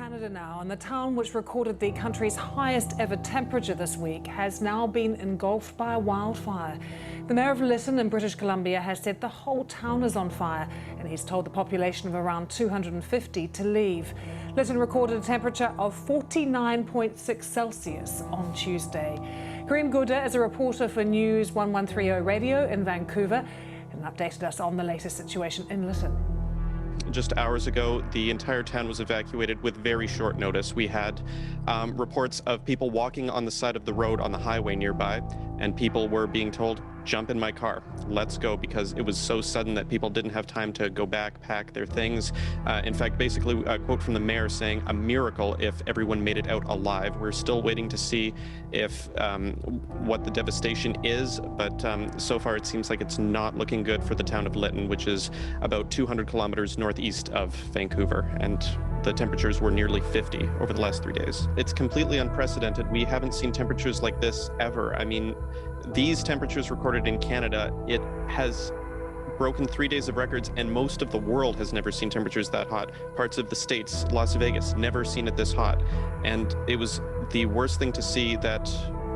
Canada now, and the town which recorded the country's highest ever temperature this week has now been engulfed by a wildfire. The mayor of Lytton in British Columbia has said the whole town is on fire, and he's told the population of around 250 to leave. Lytton recorded a temperature of 49.6 Celsius on Tuesday. Kareem Gouda is a reporter for News 1130 Radio in Vancouver and updated us on the latest situation in Lytton. Just hours ago, the entire town was evacuated with very short notice. We had reports of people walking on the side of the road on the highway nearby, and people were being told, jump in my car, let's go, because it was so sudden that people didn't have time to go back, pack their things. In fact, basically a quote from the mayor saying, a miracle if everyone made it out alive. We're still waiting to see if what the devastation is, but so far it seems like it's not looking good for the town of Lytton, which is about 200 kilometers northeast of Vancouver, and the temperatures were nearly 50 over the last 3 days. It's completely unprecedented. We haven't seen temperatures like this ever. I mean, these temperatures recorded in Canada, it has broken 3 days of records, and most of the world has never seen temperatures that hot. Parts of the States, Las Vegas, never seen it this hot. And it was the worst thing to see that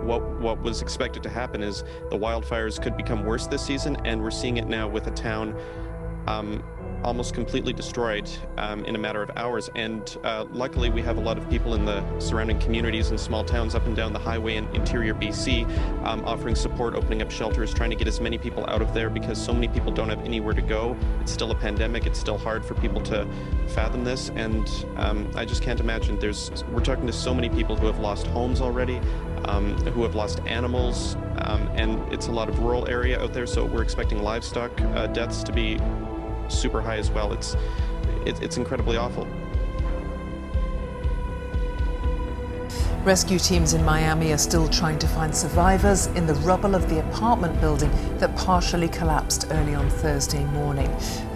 what was expected to happen is the wildfires could become worse this season, and we're seeing it now with a town almost completely destroyed in a matter of hours. And luckily we have a lot of people in the surrounding communities and small towns up and down the highway in interior BC offering support, opening up shelters, trying to get as many people out of there because so many people don't have anywhere to go. It's still a pandemic. It's still hard for people to fathom this. And I just can't imagine. We're talking to so many people who have lost homes already, who have lost animals, and it's a lot of rural area out there. So we're expecting livestock deaths to be super high as well. It's incredibly awful. Rescue teams in Miami are still trying to find survivors in the rubble of the apartment building that partially collapsed early on Thursday morning.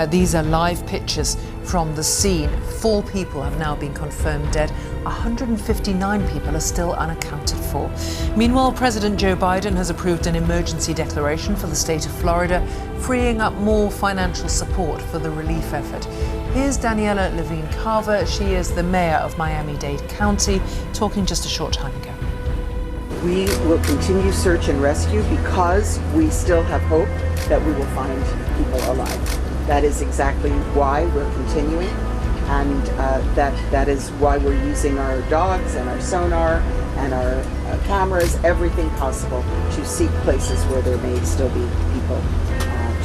These are live pictures from the scene. 4 people have now been confirmed dead. 159 people are still unaccounted for. Meanwhile, President Joe Biden has approved an emergency declaration for the state of Florida, freeing up more financial support for the relief effort. Here's Daniela Levine-Carver. She is the mayor of Miami-Dade County, talking just a short time ago. We will continue search and rescue because we still have hope that we will find people alive. That is exactly why we're continuing, and that is why we're using our dogs and our sonar and our cameras, everything possible to seek places where there may still be people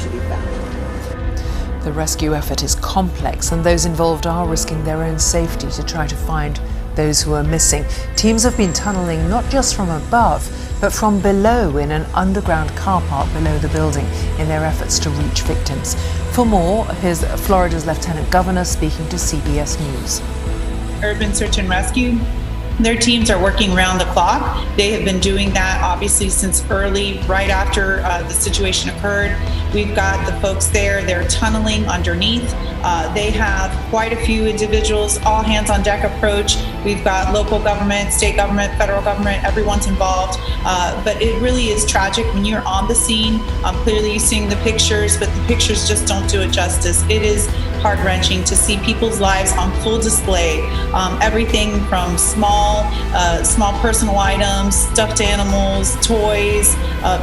to be found. The rescue effort is complex, and those involved are risking their own safety to try to find those who are missing. Teams have been tunneling not just from above, but from below in an underground car park below the building in their efforts to reach victims. For more, here's Florida's Lieutenant Governor speaking to CBS News. Urban Search and Rescue, their teams are working around the clock. They have been doing that obviously since early, right after the situation occurred. We've got the folks there, they're tunneling underneath. They have quite a few individuals, all hands on deck approach. We've got local government, state government, federal government, everyone's involved. But it really is tragic when you're on the scene. Clearly you're seeing the pictures, but the pictures just don't do it justice. It is heart-wrenching to see people's lives on full display. Everything from small personal items, stuffed animals, toys,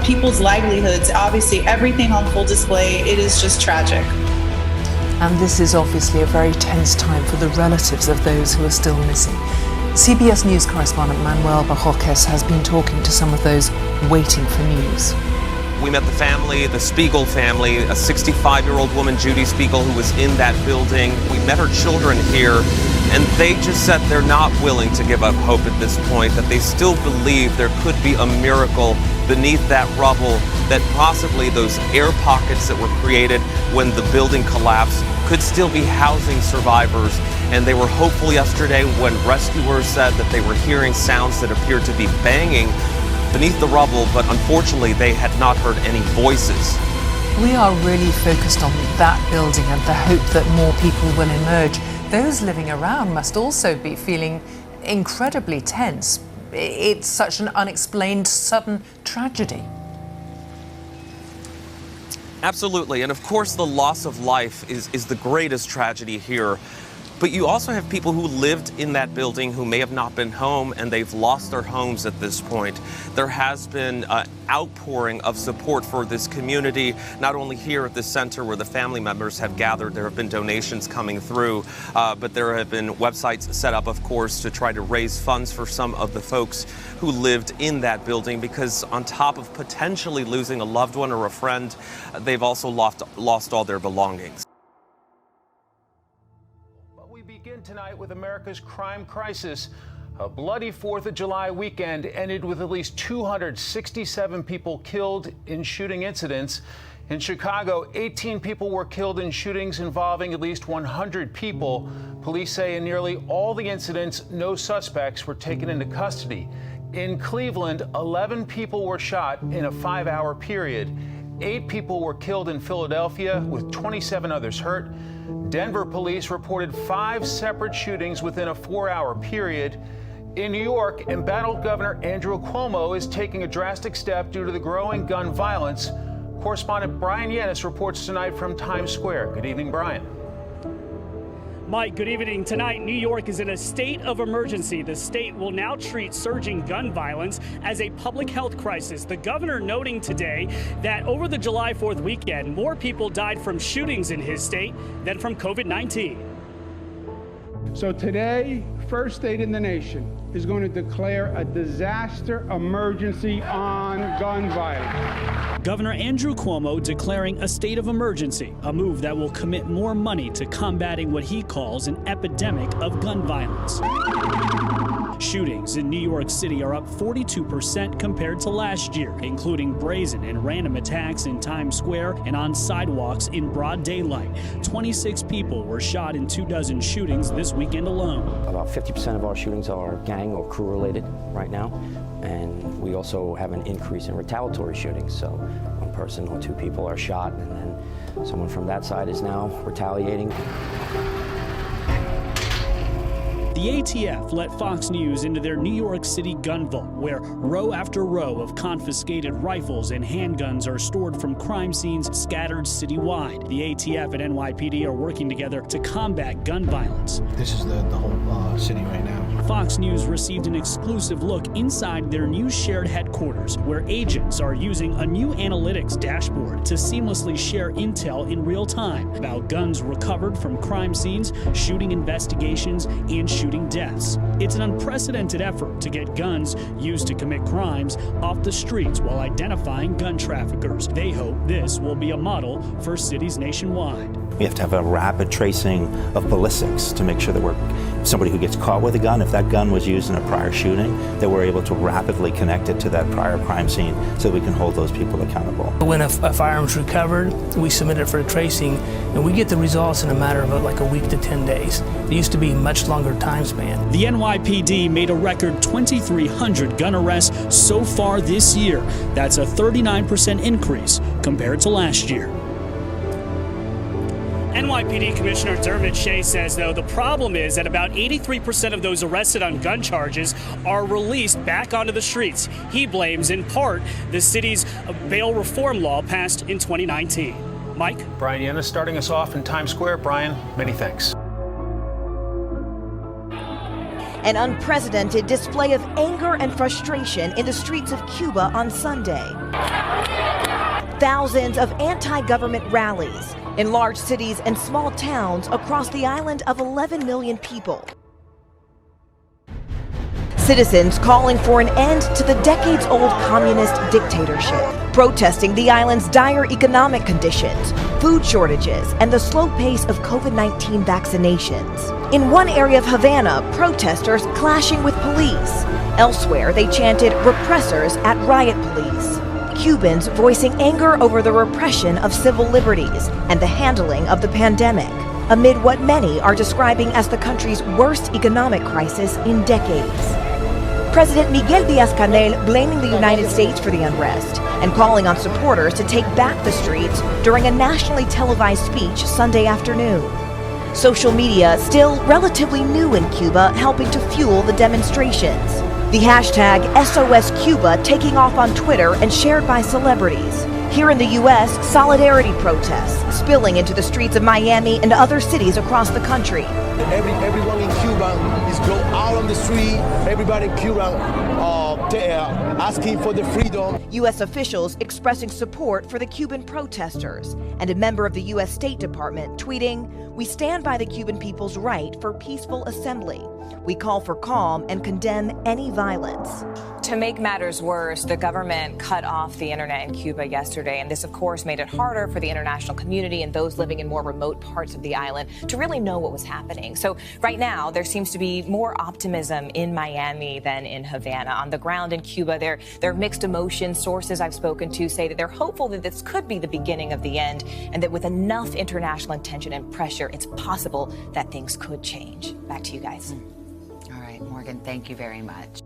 people's livelihoods, obviously everything on full display. It is just tragic. And this is obviously a very tense time for the relatives of those who are still missing. CBS News correspondent Manuel Barroques has been talking to some of those waiting for news. We met the family, the Spiegel family, a 65-year-old woman, Judy Spiegel, who was in that building. We met her children here, and they just said they're not willing to give up hope at this point, that they still believe there could be a miracle beneath that rubble, that possibly those air pockets that were created when the building collapsed could still be housing survivors. And they were hopeful yesterday when rescuers said that they were hearing sounds that appeared to be banging beneath the rubble, but unfortunately they had not heard any voices. We are really focused on that building and the hope that more people will emerge. Those living around must also be feeling incredibly tense. It's such an unexplained, sudden tragedy. Absolutely, and of course the loss of life is the greatest tragedy here. But you also have people who lived in that building who may have not been home, and they've lost their homes at this point. There has been an outpouring of support for this community, not only here at the center where the family members have gathered. There have been donations coming through, but there have been websites set up, of course, to try to raise funds for some of the folks who lived in that building, because on top of potentially losing a loved one or a friend, they've also lost all their belongings. But we begin tonight with America's crime crisis. A bloody 4th of July weekend ended with at least 267 people killed in shooting incidents. In Chicago, 18 people were killed in shootings involving at least 100 people. Police say in nearly all the incidents, no suspects were taken into custody. In Cleveland, 11 people were shot in a 5-hour period. 8 people were killed in Philadelphia, with 27 others hurt. Denver police reported 5 separate shootings within a 4-hour period. In New York, embattled Governor Andrew Cuomo is taking a drastic step due to the growing gun violence. Correspondent Brian Yanis reports tonight from Times Square. Good evening, Brian. Mike, good evening. Tonight, New York is in a state of emergency. The state will now treat surging gun violence as a public health crisis. The governor noting today that over the July 4th weekend, more people died from shootings in his state than from COVID-19. So today, first state in the nation is going to declare a disaster emergency on gun violence. Governor Andrew Cuomo declaring a state of emergency, a move that will commit more money to combating what he calls an epidemic of gun violence. Shootings in New York City are up 42% compared to last year, including brazen and random attacks in Times Square and on sidewalks in broad daylight. 26 people were shot in 24 shootings this weekend alone. About 50% of our shootings are gang or crew related right now, and we also have an increase in retaliatory shootings. So one person or 2 people are shot, and then someone from that side is now retaliating. The ATF let Fox News into their New York City gun vault, where row after row of confiscated rifles and handguns are stored from crime scenes scattered citywide. The ATF and NYPD are working together to combat gun violence. This is the whole city right now. Fox News received an exclusive look inside their new shared headquarters, where agents are using a new analytics dashboard to seamlessly share intel in real time about guns recovered from crime scenes, shooting investigations, and shooting deaths. It's an unprecedented effort to get guns used to commit crimes off the streets while identifying gun traffickers. They hope this will be a model for cities nationwide. We have to have a rapid tracing of ballistics to make sure that somebody who gets caught with a gun, if that gun was used in a prior shooting, that we're able to rapidly connect it to that prior crime scene so that we can hold those people accountable. When a firearm's recovered, we submit it for tracing, and we get the results in a matter of like a week to 10 days. It used to be a much longer time span. The NYPD made a record 2,300 gun arrests so far this year. That's a 39% increase compared to last year. NYPD Commissioner Dermot Shea says, though, the problem is that about 83% of those arrested on gun charges are released back onto the streets. He blames, in part, the city's bail reform law passed in 2019. Mike? Brian Yanis starting us off in Times Square. Brian, many thanks. An unprecedented display of anger and frustration in the streets of Cuba on Sunday. Thousands of anti-government rallies in large cities and small towns across the island of 11 million people. Citizens calling for an end to the decades-old communist dictatorship, protesting the island's dire economic conditions, food shortages, and the slow pace of COVID-19 vaccinations. In one area of Havana, protesters clashing with police. Elsewhere, they chanted "repressors" at riot police. Cubans voicing anger over the repression of civil liberties and the handling of the pandemic, amid what many are describing as the country's worst economic crisis in decades. President Miguel Díaz-Canel blaming the United States for the unrest and calling on supporters to take back the streets during a nationally televised speech Sunday afternoon. Social media, still relatively new in Cuba, helping to fuel the demonstrations. The hashtag SOSCuba taking off on Twitter and shared by celebrities. Here in the U.S., solidarity protests spilling into the streets of Miami and other cities across the country. Everyone in Cuba is go out on the street. Everybody in Cuba asking for the freedom. U.S. officials expressing support for the Cuban protesters, and a member of the U.S. State Department tweeting, "We stand by the Cuban people's right for peaceful assembly. We call for calm and condemn any violence." To make matters worse, the government cut off the internet in Cuba yesterday, and this, of course, made it harder for the international community and those living in more remote parts of the island to really know what was happening. So right now, there seems to be more optimism in Miami than in Havana. On the ground in Cuba, there are mixed emotions. Sources I've spoken to say that they're hopeful that this could be the beginning of the end, and that with enough international attention and pressure, it's possible that things could change. Back to you guys. All right, Morgan, thank you very much.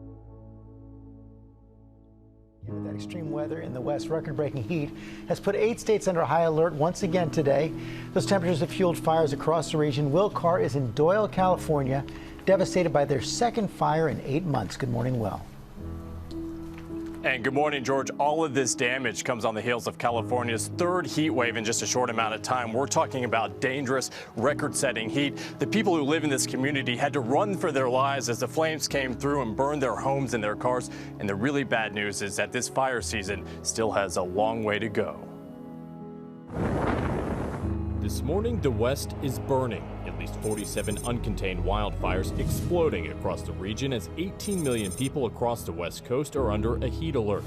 With that extreme weather in the West, record-breaking heat has put 8 states under high alert once again today. Those temperatures have fueled fires across the region. Will Carr is in Doyle, California, devastated by their second fire in 8 months. Good morning, Will. And good morning, George. All of this damage comes on the heels of California's third heat wave in just a short amount of time. We're talking about dangerous, record-setting heat. The people who live in this community had to run for their lives as the flames came through and burned their homes and their cars. And the really bad news is that this fire season still has a long way to go. This morning, the West is burning. At least 47 uncontained wildfires exploding across the region as 18 million people across the West Coast are under a heat alert.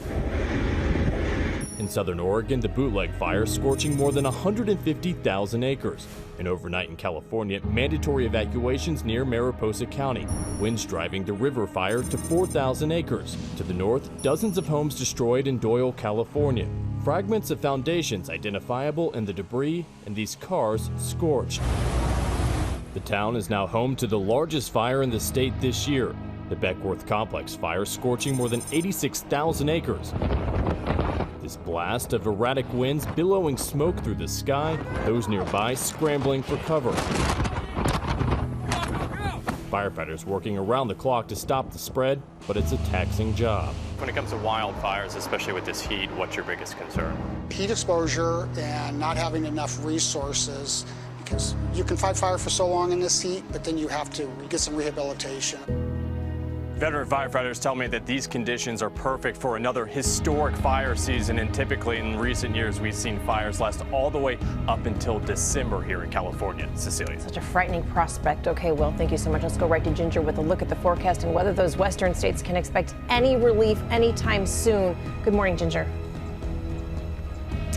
In southern Oregon, the bootleg fire scorching more than 150,000 acres. And overnight in California, mandatory evacuations near Mariposa County. Winds driving the river fire to 4,000 acres. To the north, dozens of homes destroyed in Doyle, California. Fragments of foundations identifiable in the debris, and these cars scorched. The town is now home to the largest fire in the state this year. The Beckworth Complex fire scorching more than 86,000 acres. This blast of erratic winds billowing smoke through the sky, those nearby scrambling for cover. Firefighters working around the clock to stop the spread, but it's a taxing job. When it comes to wildfires, especially with this heat, what's your biggest concern? Heat exposure and not having enough resources, because you can fight fire for so long in this heat, but then you have to get some rehabilitation. Veteran firefighters tell me that these conditions are perfect for another historic fire season, and typically in recent years we've seen fires last all the way up until December here in California. Cecilia. Such a frightening prospect. Okay, Will, thank you so much. Let's go right to Ginger with a look at the forecast and whether those western states can expect any relief anytime soon. Good morning, Ginger.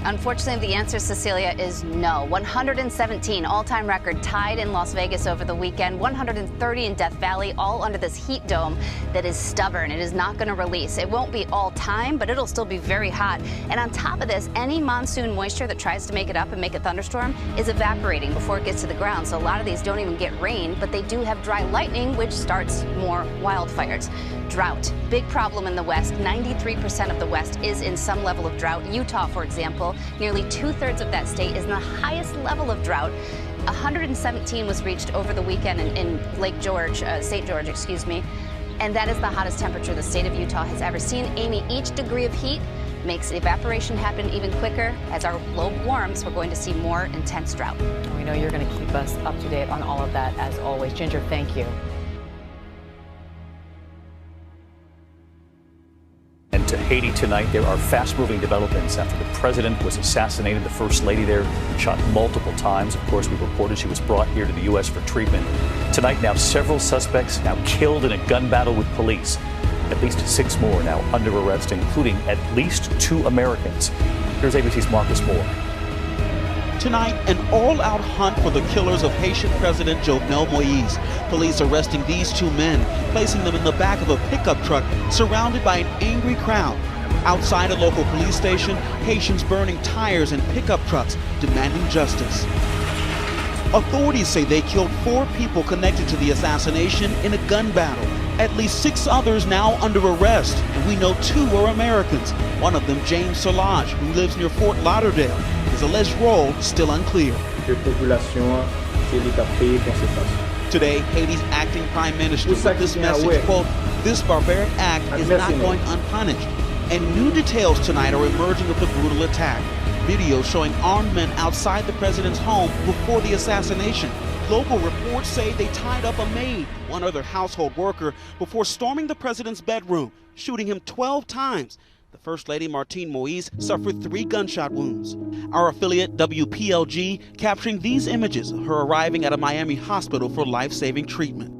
Unfortunately, the answer, Cecilia, is no. 117 all-time record tied in Las Vegas over the weekend, 130 in Death Valley, all under this heat dome that is stubborn. It is not going to release. It won't be all time, but it'll still be very hot. And on top of this, any monsoon moisture that tries to make it up and make a thunderstorm is evaporating before it gets to the ground. So a lot of these don't even get rain, but they do have dry lightning, which starts more wildfires. Drought, big problem in the West. 93% of the West is in some level of drought. Utah, for example, nearly 2/3 of that state is in the highest level of drought. 117 was reached over the weekend in Lake George, St. George, excuse me. And that is the hottest temperature the state of Utah has ever seen. Amy, each degree of heat makes evaporation happen even quicker. As our globe warms, we're going to see more intense drought. We know you're going to keep us up to date on all of that as always. Ginger, thank you. And to Haiti tonight, there are fast-moving developments after the president was assassinated. The first lady there shot multiple times. Of course, we reported she was brought here to the U.S. for treatment. Tonight, now several suspects now killed in a gun battle with police. At least 6 more now under arrest, including at least 2 Americans. Here's ABC's Marcus Moore. Tonight, an all-out hunt for the killers of Haitian President Jovenel Moïse. Police arresting these 2 men, placing them in the back of a pickup truck, surrounded by an angry crowd. Outside a local police station, Haitians burning tires and pickup trucks, demanding justice. Authorities say they killed 4 people connected to the assassination in a gun battle. At least 6 others now under arrest, and we know 2 are Americans. One of them, James Solage, who lives near Fort Lauderdale. His alleged role still unclear. Today, Haiti's acting prime minister put this message, quote, "This barbaric act is not going unpunished." And new details tonight are emerging of the brutal attack. Video showing armed men outside the president's home before the assassination. Local reports say they tied up a maid, one other household worker, before storming the president's bedroom, shooting him 12 times. The First Lady, Martine Moise, suffered 3 gunshot wounds. Our affiliate, WPLG, capturing these images of her arriving at a Miami hospital for life-saving treatment.